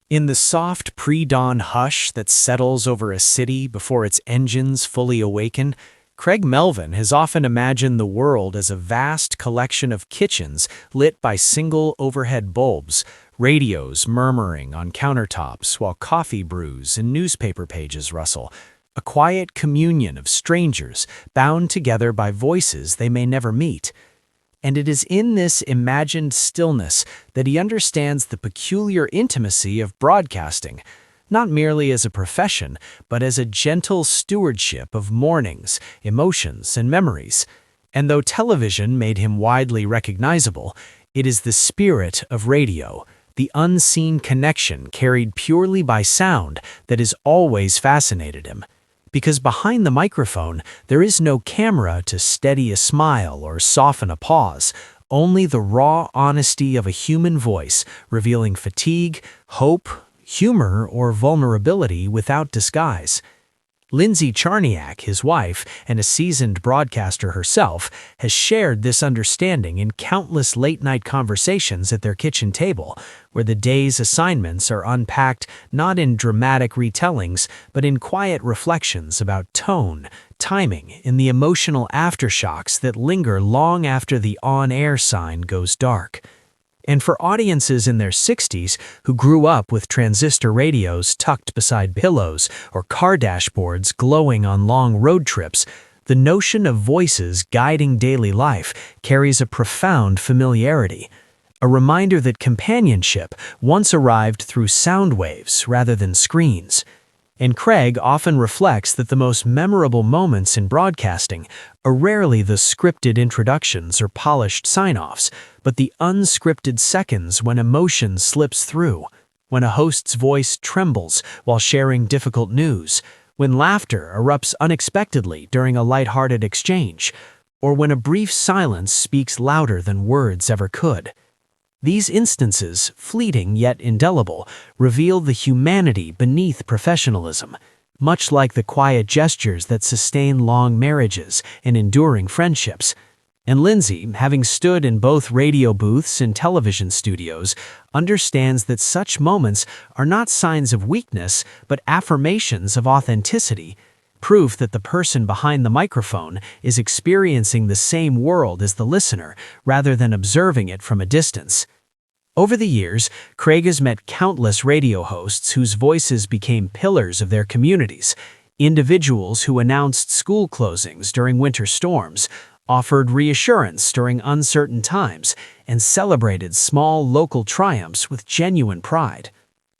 In the soft pre-dawn hush that settles over a city before its engines fully awaken, Craig Melvin has often imagined the world as a vast collection of kitchens lit by single overhead bulbs, radios murmuring on countertops while coffee brews and newspaper pages rustle, a quiet communion of strangers bound together by voices they may never meet. And it is in this imagined stillness that he understands the peculiar intimacy of broadcasting, not merely as a profession, but as a gentle stewardship of mornings, emotions, and memories. And though television made him widely recognizable, it is the spirit of radio, the unseen connection carried purely by sound, that has always fascinated him. Because behind the microphone, there is no camera to steady a smile or soften a pause, only the raw honesty of a human voice, revealing fatigue, hope, humor, or vulnerability without disguise. Lindsay Charniak, his wife, and a seasoned broadcaster herself, has shared this understanding in countless late-night conversations at their kitchen table, where the day's assignments are unpacked not in dramatic retellings, but in quiet reflections about tone, timing, and the emotional aftershocks that linger long after the on-air sign goes dark. And for audiences in their 60s who grew up with transistor radios tucked beside pillows or car dashboards glowing on long road trips, the notion of voices guiding daily life carries a profound familiarity, a reminder that companionship once arrived through sound waves rather than screens. And Craig often reflects that the most memorable moments in broadcasting are rarely the scripted introductions or polished sign-offs, but the unscripted seconds when emotion slips through, when a host's voice trembles while sharing difficult news, when laughter erupts unexpectedly during a lighthearted exchange, or when a brief silence speaks louder than words ever could. These instances, fleeting yet indelible, reveal the humanity beneath professionalism, much like the quiet gestures that sustain long marriages and enduring friendships. And Lindsay, having stood in both radio booths and television studios, understands that such moments are not signs of weakness, but affirmations of authenticity, proof that the person behind the microphone is experiencing the same world as the listener, rather than observing it from a distance. Over the years, Craig has met countless radio hosts whose voices became pillars of their communities, individuals who announced school closings during winter storms, offered reassurance during uncertain times, and celebrated small local triumphs with genuine pride.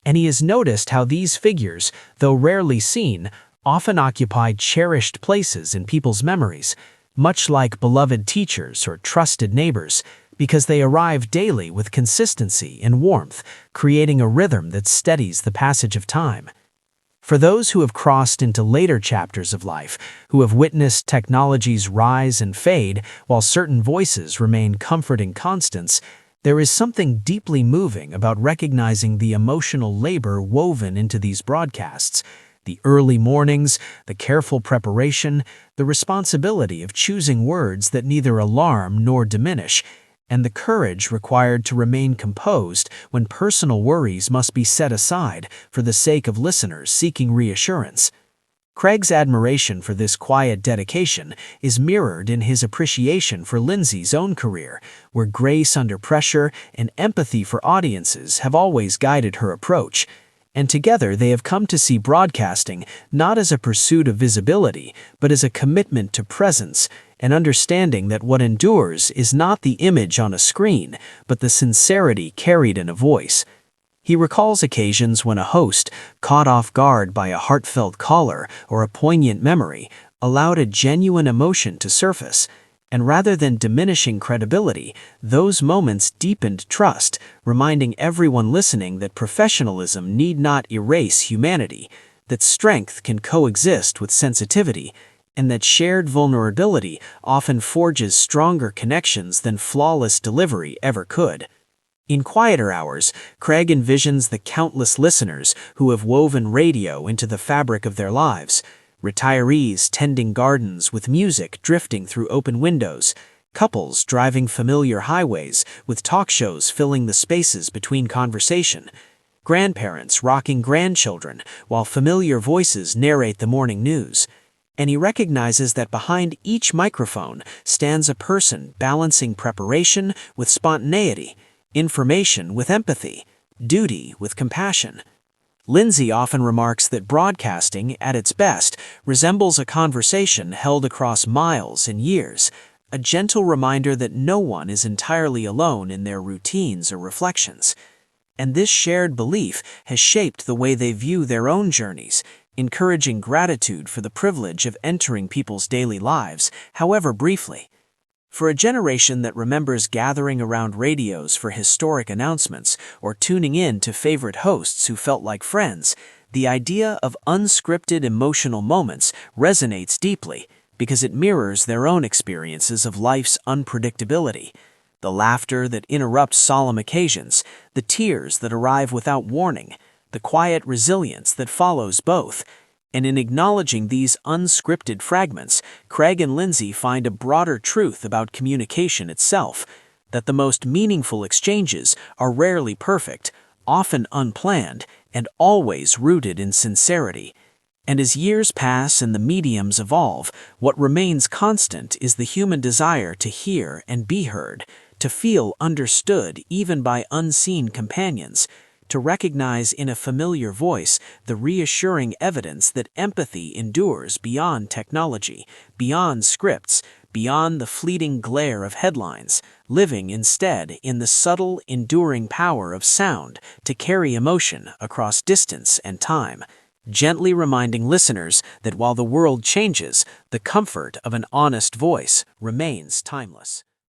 And he has noticed how these figures, though rarely seen, often occupy cherished places in people's memories, much like beloved teachers or trusted neighbors, because they arrive daily with consistency and warmth, creating a rhythm that steadies the passage of time. For those who have crossed into later chapters of life, who have witnessed technology's rise and fade while certain voices remain comforting constants, there is something deeply moving about recognizing the emotional labor woven into these broadcasts. The early mornings, the careful preparation, the responsibility of choosing words that neither alarm nor diminish, and the courage required to remain composed when personal worries must be set aside for the sake of listeners seeking reassurance. Craig's admiration for this quiet dedication is mirrored in his appreciation for Lindsay's own career, where grace under pressure and empathy for audiences have always guided her approach. And together they have come to see broadcasting not as a pursuit of visibility, but as a commitment to presence, an understanding that what endures is not the image on a screen, but the sincerity carried in a voice. He recalls occasions when a host, caught off guard by a heartfelt caller or a poignant memory, allowed a genuine emotion to surface. And rather than diminishing credibility, those moments deepened trust, reminding everyone listening that professionalism need not erase humanity, that strength can coexist with sensitivity, and that shared vulnerability often forges stronger connections than flawless delivery ever could. In quieter hours, Craig envisions the countless listeners who have woven radio into the fabric of their lives, retirees tending gardens with music drifting through open windows, couples driving familiar highways with talk shows filling the spaces between conversation. grandparents rocking grandchildren, while familiar voices narrate the morning news. And he recognizes that behind each microphone stands a person balancing preparation with spontaneity, information with empathy, duty with compassion. Lindsay often remarks that broadcasting, at its best, resembles a conversation held across miles and years, a gentle reminder that no one is entirely alone in their routines or reflections. And this shared belief has shaped the way they view their own journeys, encouraging gratitude for the privilege of entering people's daily lives, however briefly. For a generation that remembers gathering around radios for historic announcements or tuning in to favorite hosts who felt like friends, the idea of unscripted emotional moments resonates deeply because it mirrors their own experiences of life's unpredictability. The laughter that interrupts solemn occasions, the tears that arrive without warning, the quiet resilience that follows both. And in acknowledging these unscripted fragments, Craig and Lindsay find a broader truth about communication itself, that the most meaningful exchanges are rarely perfect, often unplanned, and always rooted in sincerity. And as years pass and the mediums evolve, what remains constant is the human desire to hear and be heard, to feel understood even by unseen companions, to recognize in a familiar voice the reassuring evidence that empathy endures beyond technology, beyond scripts, beyond the fleeting glare of headlines, living instead in the subtle, enduring power of sound to carry emotion across distance and time, gently reminding listeners that while the world changes, the comfort of an honest voice remains timeless.